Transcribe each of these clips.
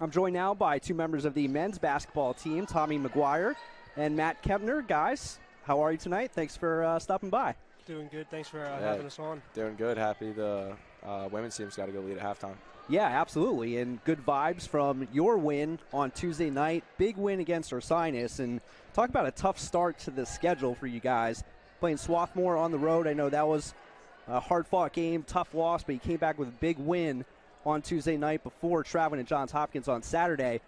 I'm joined now by two members of the men's basketball team, Tommy McGuire and Matt Kempter. Guys, how are you tonight? Thanks for stopping by. Doing good. Thanks for having us on. Doing good. Happy the women's team's got to go lead at halftime. Yeah, absolutely. And good vibes from your win on Tuesday night. Big win against Ursinus. And talk about a tough start to the schedule for you guys. Playing Swarthmore on the road. I know that was a hard-fought game, tough loss, but you came back with a big win on Tuesday night before traveling to Johns Hopkins on Saturday.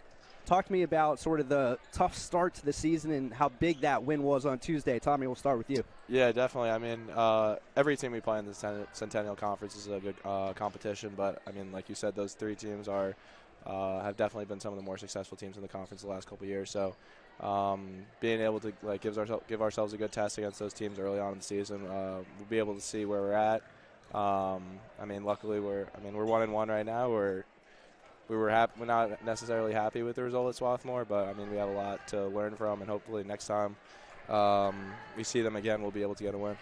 Talk to me about sort of the tough start to the season and how big that win was on Tuesday. Tommy, we'll start with you. Yeah, definitely. I mean, every team we play in the Centennial Conference is a good competition, but, I mean, like you said, those three teams have definitely been some of the more successful teams in the conference the last couple of years. So being able to give ourselves a good test against those teams early on in the season, we'll be able to see where we're at. I mean, luckily we're 1-1 right now. We're not necessarily happy with the result at Swarthmore, but I mean we have a lot to learn from, and hopefully next time we see them again, we'll be able to get a win.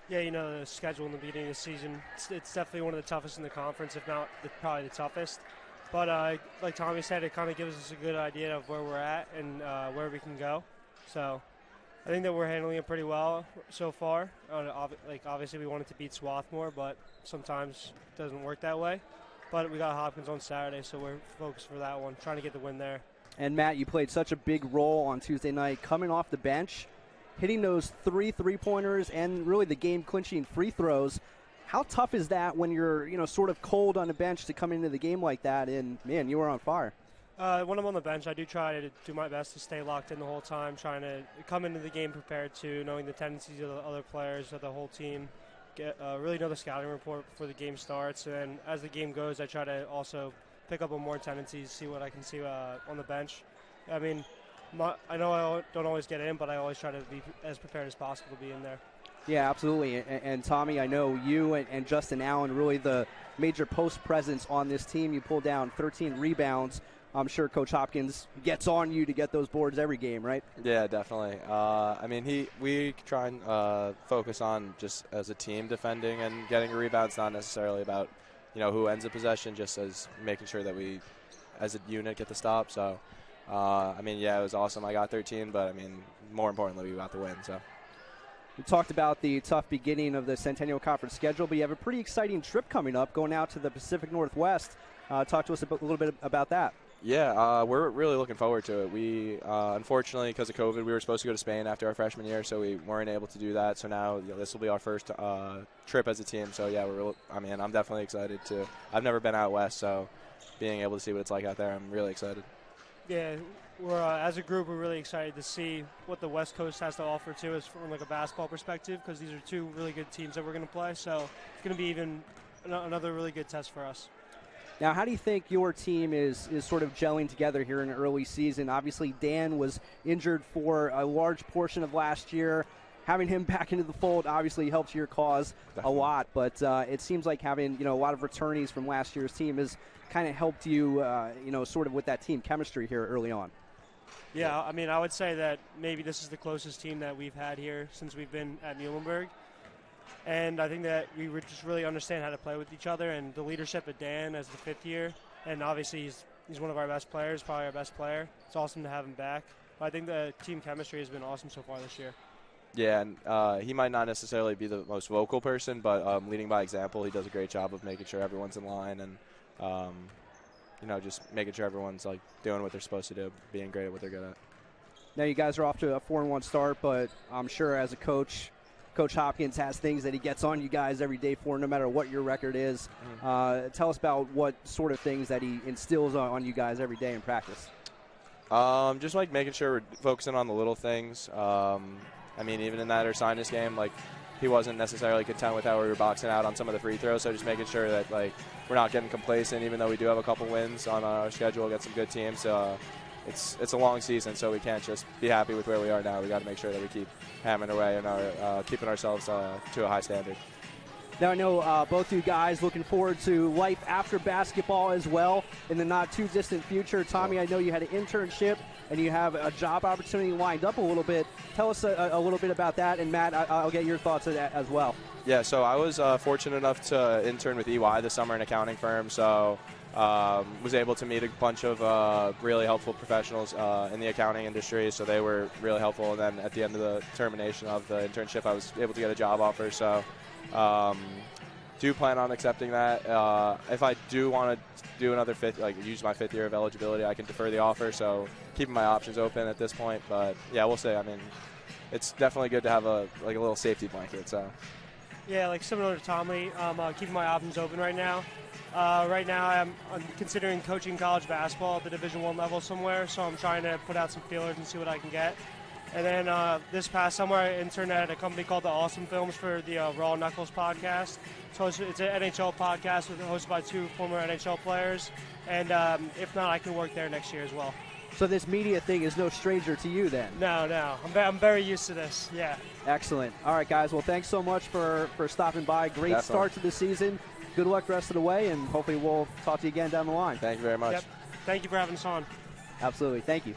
Yeah, you know, the schedule in the beginning of the season, it's definitely one of the toughest in the conference, if not probably the toughest. But like Tommy said, it kind of gives us a good idea of where we're at and where we can go. So I think that we're handling it pretty well so far. Obviously we wanted to beat Swarthmore, but sometimes it doesn't work that way. But we got Hopkins on Saturday, so we're focused for that one, trying to get the win there. And, Matt, you played such a big role on Tuesday night, coming off the bench, hitting those three-pointers and really the game-clinching free throws. How tough is that when you're, sort of cold on the bench to come into the game like that? And, man, you were on fire. When I'm on the bench, I do try to do my best to stay locked in the whole time, trying to come into the game prepared to, knowing the tendencies of the other players, of the whole team. Really know the scouting report before the game starts, and as the game goes, I try to also pick up on more tendencies, see what I can see on the bench. I mean, I know I don't always get in, but I always try to be as prepared as possible to be in there. Yeah, absolutely. And Tommy, I know you and Justin Allen, really the major post presence on this team. You pulled down 13 rebounds. I'm sure Coach Hopkins gets on you to get those boards every game, right? Yeah, definitely. I mean, we try and focus on just as a team defending and getting rebounds, not necessarily about, who ends the possession, just as making sure that we, as a unit, get the stop. So, I mean, yeah, it was awesome. I got 13, but, I mean, more importantly, we got the win. So. We talked about the tough beginning of the Centennial Conference schedule, but you have a pretty exciting trip coming up, going out to the Pacific Northwest. Talk to us a little bit about that. Yeah, we're really looking forward to it. We, unfortunately, because of COVID, we were supposed to go to Spain after our freshman year, so we weren't able to do that. So now this will be our first trip as a team. So, yeah, I'm definitely excited to. I've never been out west, so being able to see what it's like out there, I'm really excited. Yeah, we're as a group, we're really excited to see what the West Coast has to offer, too, as from like a basketball perspective, because these are two really good teams that we're going to play. So it's going to be even another really good test for us. Now, how do you think your team is sort of gelling together here in the early season? Obviously, Dan was injured for a large portion of last year. Having him back into the fold obviously helps your cause a lot, but it seems like having a lot of returnees from last year's team has kind of helped you, sort of with that team chemistry here early on. Yeah, I mean, I would say that maybe this is the closest team that we've had here since we've been at Muhlenberg. And I think that we would just really understand how to play with each other, and the leadership of Dan as the fifth year, and obviously he's one of our best players, probably our best player. It's awesome to have him back. But I think the team chemistry has been awesome so far this year. Yeah, and he might not necessarily be the most vocal person, but leading by example, he does a great job of making sure everyone's in line and, just making sure everyone's like doing what they're supposed to do, being great at what they're good at. Now you guys are off to a 4-1 start, but I'm sure as a coach, Coach Hopkins has things that he gets on you guys every day for, no matter what your record is. Tell us about what sort of things that he instills on you guys every day in practice. Just like making sure we're focusing on the little things. I mean, even in that Ursinus game, like he wasn't necessarily content with how we were boxing out on some of the free throws. So just making sure that like we're not getting complacent, even though we do have a couple wins on our schedule against some good teams. It's a long season, so we can't just be happy with where we are now. We got to make sure that we keep hammering away and keeping ourselves to a high standard. Now I know both you guys looking forward to life after basketball as well in the not too distant future. Tommy, I know you had an internship and you have a job opportunity lined up a little bit. Tell us a little bit about that, and Matt, I'll get your thoughts on that as well. Yeah, so I was fortunate enough to intern with EY this summer, an accounting firm. So Was able to meet a bunch of really helpful professionals in the accounting industry, so they were really helpful. And then at the end of the termination of the internship, I was able to get a job offer. So do plan on accepting that. If I do want to do another use my 5th year of eligibility, I can defer the offer. So keeping my options open at this point. But yeah, we'll see. I mean, it's definitely good to have a little safety blanket. So yeah, like similar to Tommy, keeping my options open right now. Right now, I'm considering coaching college basketball at the Division I level somewhere, so I'm trying to put out some feelers and see what I can get. And then this past summer, I interned at a company called The Awesome Films for the Raw Knuckles podcast. So it's an NHL podcast hosted by 2 former NHL players, and if not, I can work there next year as well. So this media thing is no stranger to you then? No. I'm very used to this, yeah. Excellent. All right, guys. Well, thanks so much for stopping by. Great Definitely. start to the season. Good luck the rest of the way, and hopefully we'll talk to you again down the line. Thank you very much. Yep. Thank you for having us on. Absolutely. Thank you.